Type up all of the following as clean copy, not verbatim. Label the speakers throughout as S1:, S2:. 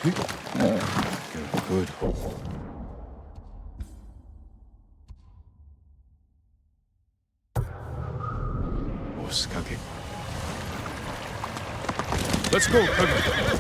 S1: Good. Let's go, Kage.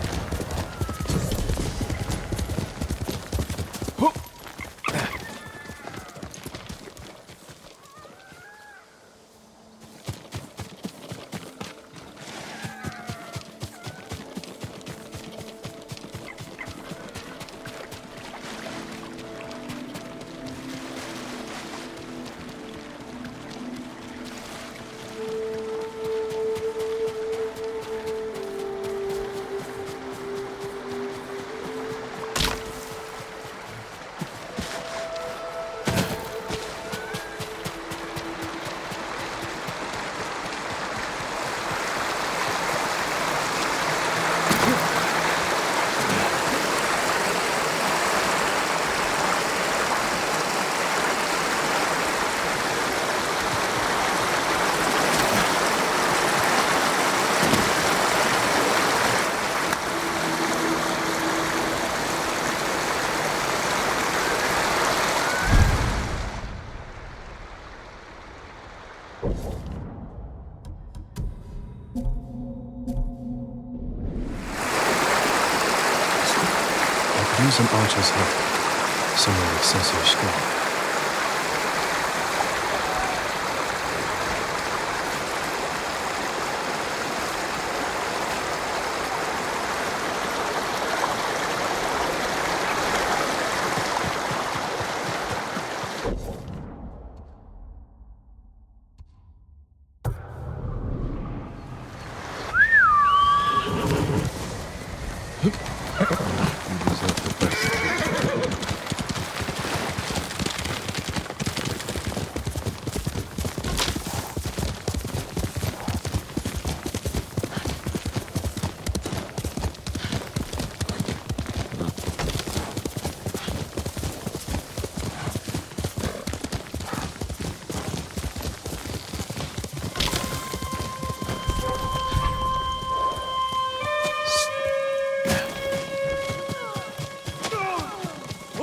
S1: Use an archer's help. Someone like Sensei Ishikawa.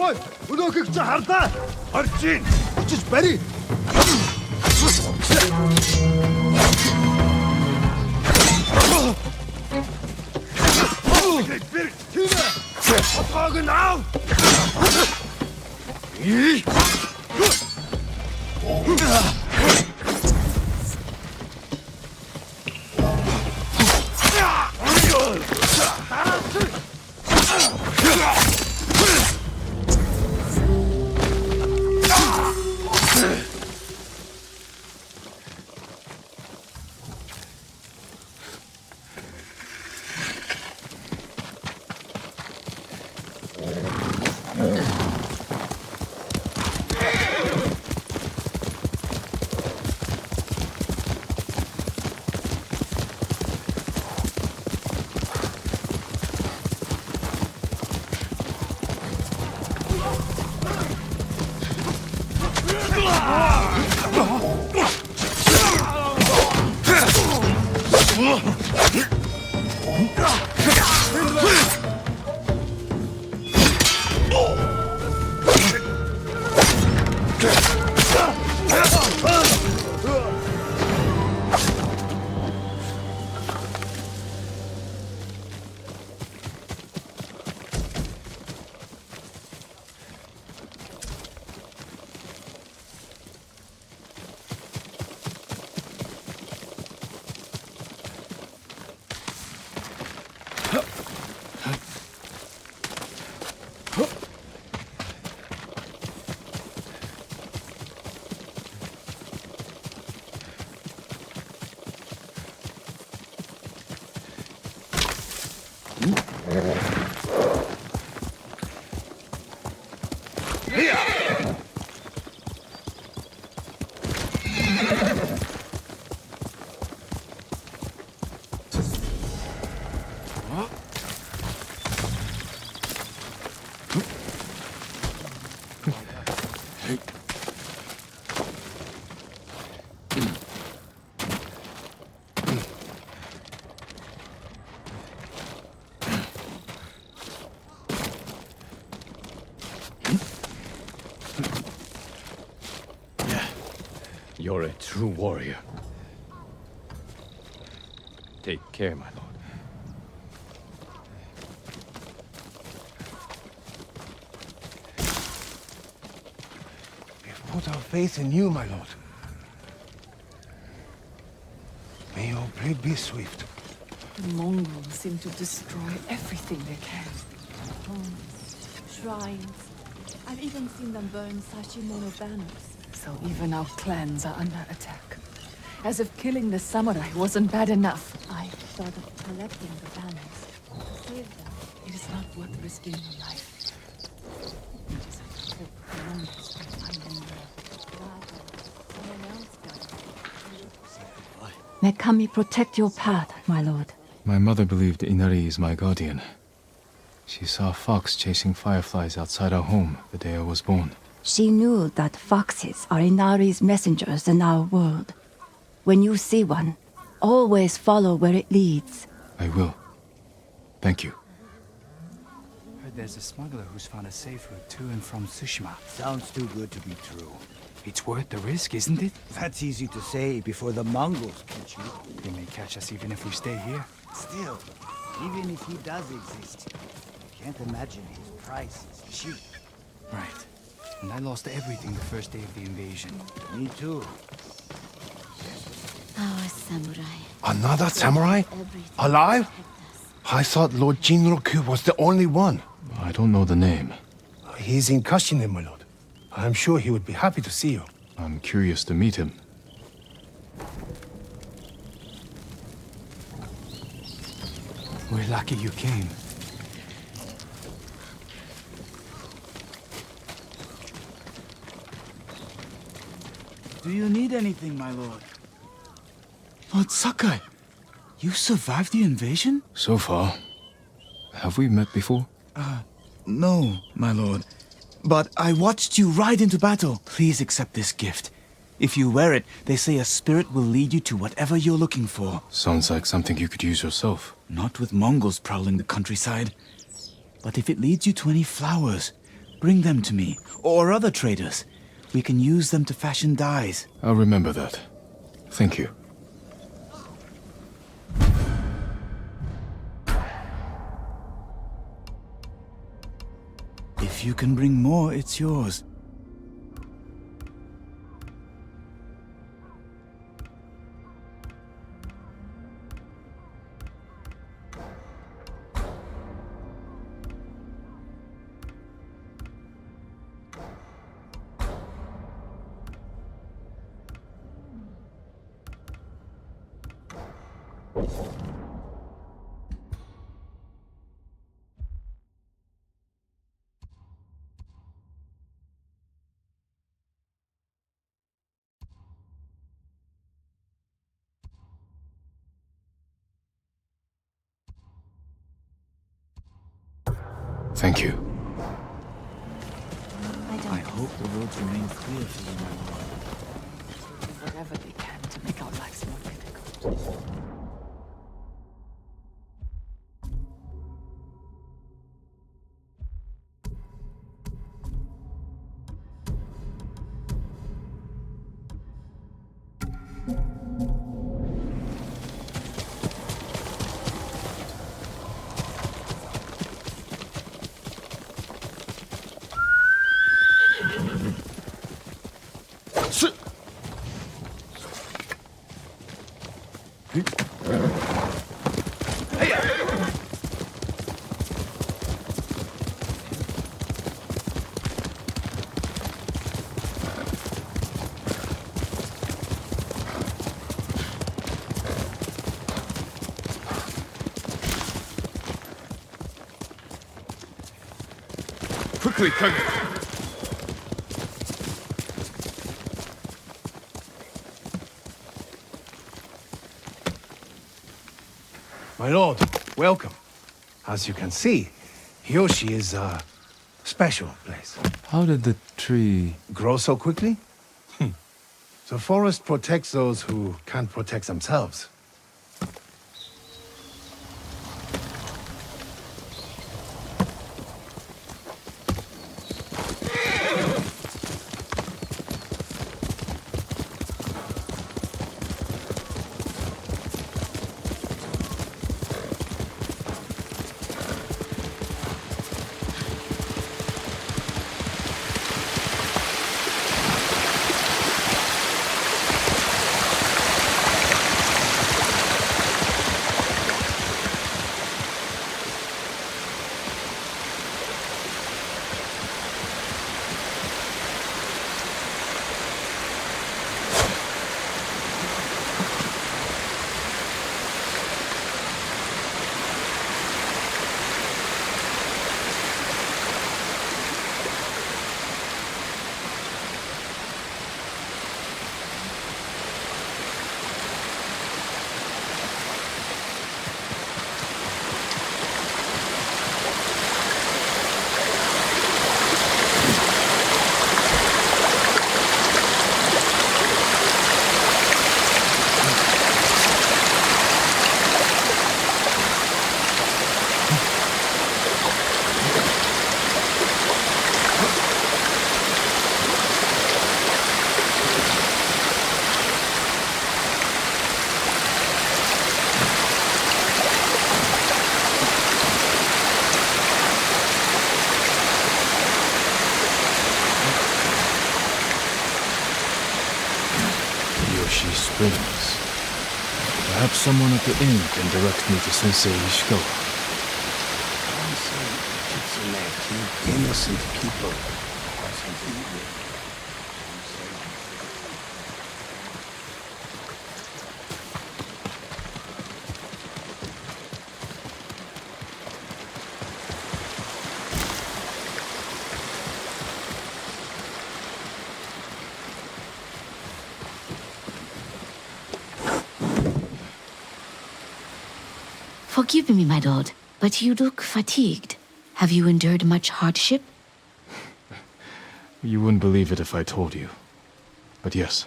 S2: Ой, өнөөхийг чи харлаа. Орж ийн. Очиж барь. Bir tüne. Kapağın al.
S3: You're a true warrior. Take care, my lord.
S4: We've put our faith in you, my lord. May your blade be swift.
S5: The Mongols seem to destroy everything they can.
S6: Homes, shrines. I've even seen them burn Sashimono banners.
S5: So even our clans are under attack. As if killing the samurai wasn't bad enough.
S6: I thought of collecting the banners. Save them.
S5: It is not worth risking your life. It is a hope the Mongols will find them there.
S6: Rather, someone else does.
S7: May Kami protect your path, my lord.
S1: My mother believed Inari is my guardian. She saw a fox chasing fireflies outside our home the day I was born.
S7: She knew that foxes are Inari's messengers in our world. When you see one, always follow where it leads.
S1: I will. Thank you.
S8: Heard there's a smuggler who's found a safe route to and from Tsushima.
S9: Sounds too good to be true.
S8: It's worth the risk, isn't it?
S9: That's easy to say before the Mongols catch you.
S8: They may catch us even if we stay here.
S9: Still, even if he does exist, can't imagine his price is cheap.
S8: Right. And I lost everything the first day of the invasion.
S9: Me too.
S6: Our samurai.
S4: Another samurai?
S6: Everything
S4: Alive?
S6: to protect us.
S4: I thought Lord Jinroku was the only one.
S1: I don't know the name.
S4: He's in Kashine, my lord. I'm sure he would be happy to see you.
S1: I'm curious to meet him.
S8: We're lucky you came.
S9: Do you need anything, my lord?
S8: Lord Sakai, you survived the invasion?
S1: So far. Have we met before?
S8: No, my lord. But I watched you ride into battle. Please accept this gift. If you wear it, they say a spirit will lead you to whatever you're looking for.
S1: Sounds like something you could use yourself.
S8: Not with Mongols prowling the countryside. But if it leads you to any flowers, bring them to me, or other traders. We can use them to fashion dyes.
S1: I'll remember that. Thank you.
S8: If you can bring more, it's yours.
S1: Thank you.
S8: I hope the roads remain clear for you, my lord.
S5: Do whatever they can to make our lives more difficult.
S3: Quickly, Kage!
S4: My lord, welcome. As you can see, Hiyoshi is a special place.
S1: How did the tree...
S4: Grow so quickly? The forest protects those who can't protect themselves.
S1: Springs. Perhaps someone at the inn can direct me to Sensei Ishikawa.
S4: Innocent people.
S10: Forgive me, my lord, but you look fatigued. Have you endured much hardship?
S1: You wouldn't believe it if I told you. But yes,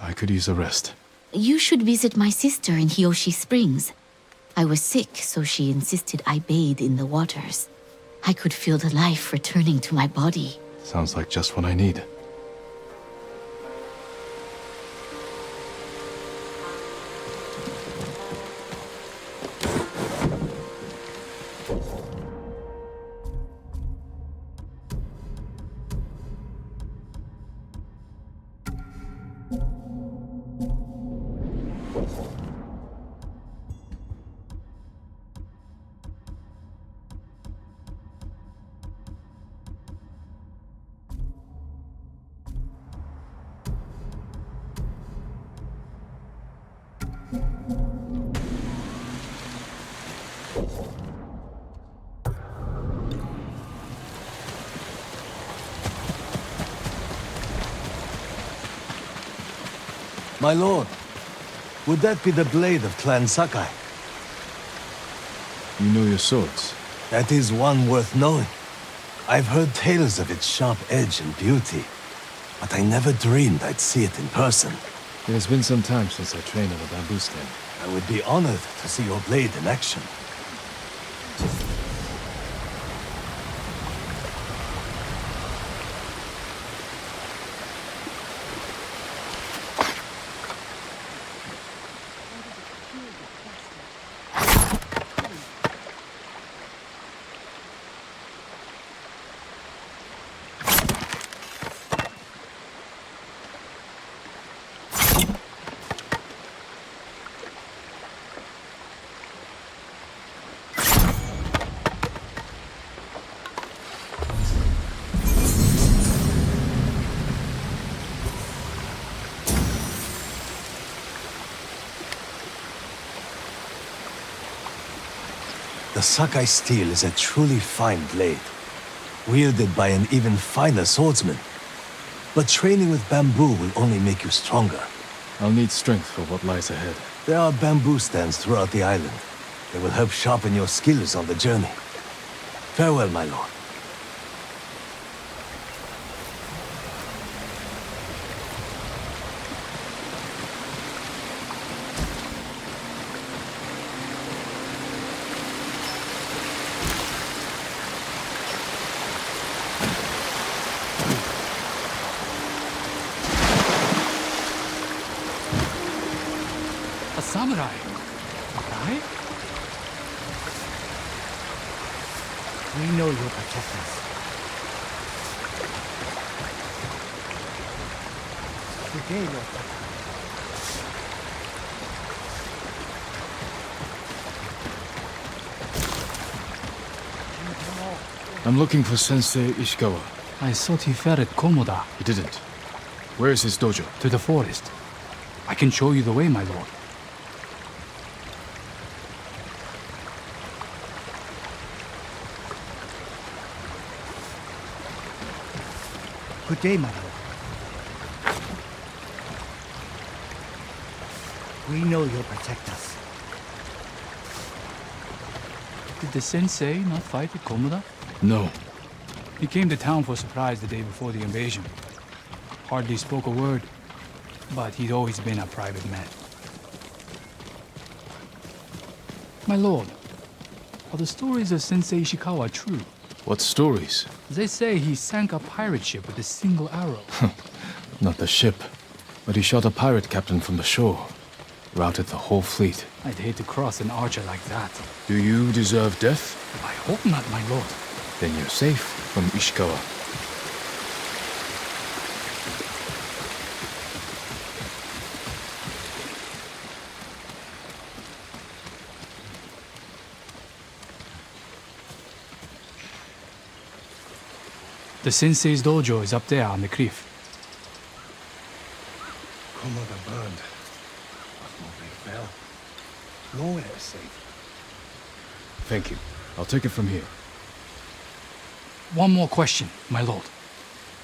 S1: I could use a rest.
S10: You should visit my sister in Hiyoshi Springs. I was sick, so she insisted I bathe in the waters. I could feel the life returning to my body.
S1: Sounds like just what I need.
S11: My lord, would that be the blade of Clan Sakai?
S1: You know your swords.
S11: That is one worth knowing. I've heard tales of its sharp edge and beauty, but I never dreamed I'd see it in person.
S1: It has been some time since I trained on a bamboo stand.
S11: I would be honored to see your blade in action. The Sakai steel is a truly fine blade, wielded by an even finer swordsman. But training with bamboo will only make you stronger.
S1: I'll need strength for what lies ahead.
S11: There are bamboo stands throughout the island. They will help sharpen your skills on the journey. Farewell, my lord.
S12: A samurai, right?
S9: We know you'll protect us. Today, Lord.
S1: I'm looking for Sensei Ishikawa.
S12: I thought he fell at Komoda.
S1: He didn't. Where is his dojo?
S12: To the forest. I can show you the way, my lord.
S9: Good day, my lord. We know you'll protect us.
S12: Did the sensei not fight at Komoda?
S1: No.
S12: He came to town for a surprise the day before the invasion. Hardly spoke a word, but he'd always been a private man. My lord, are the stories of Sensei Ishikawa true?
S1: What stories?
S12: They say he sank a pirate ship with a single arrow.
S1: Not the ship, but he shot a pirate captain from the shore. Routed the whole fleet.
S12: I'd hate to cross an archer like that.
S1: Do you deserve death?
S12: I hope not, my lord.
S1: Then you're safe from Ishikawa.
S12: The Sensei's dojo is up there on the cliff.
S4: Komoda burned. But nobody fell. Nowhere is safe.
S1: Thank you. I'll take it from here.
S12: One more question, my lord.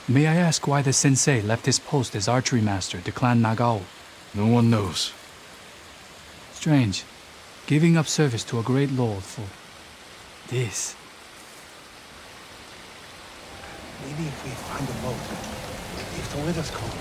S12: May I ask why the Sensei left his post as archery master to Clan Nagao?
S1: No one knows.
S12: Strange. Giving up service to a great lord for this.
S4: Maybe if we find a boat, if the weather's cold.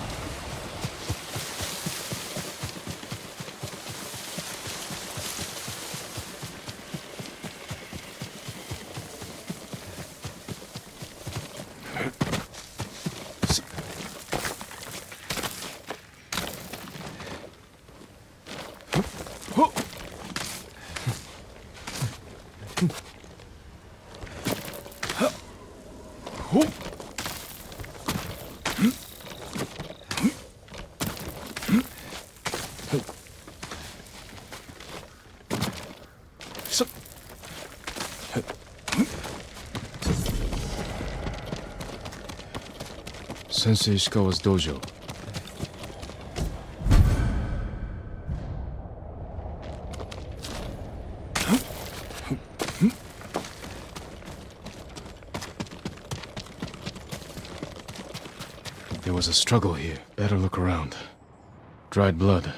S1: Sensei Ishikawa's dojo. There was a struggle here. Better look around. Dried blood.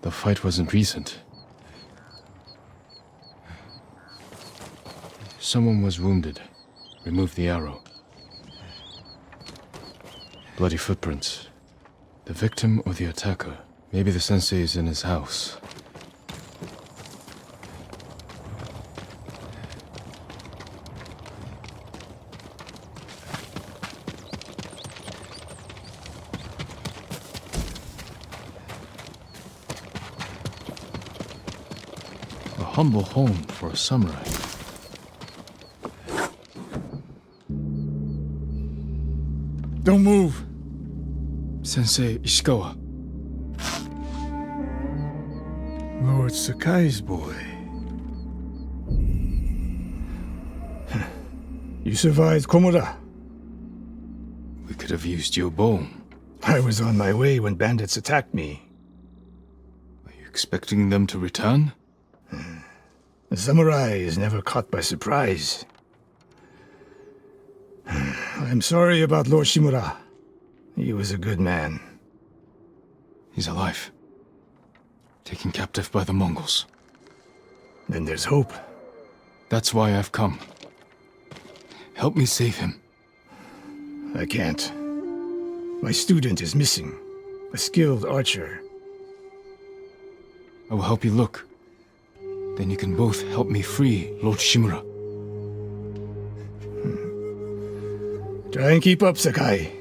S1: The fight wasn't recent. Someone was wounded. Remove the arrow. Bloody footprints. The victim or the attacker. Maybe the sensei is in his house. A humble home for a samurai.
S4: Don't move.
S1: Sensei Ishikawa.
S4: Lord Sakai's boy. You survived Komoda.
S1: We could have used your bone.
S4: I was on my way when bandits attacked me.
S1: Are you expecting them to return?
S4: The samurai is never caught by surprise. I'm sorry about Lord Shimura. He was a good man.
S1: He's alive. Taken captive by the Mongols.
S4: Then there's hope.
S1: That's why I've come. Help me save him.
S4: I can't. My student is missing. A skilled archer.
S1: I will help you look. Then you can both help me free Lord Shimura.
S4: Try and keep up, Sakai.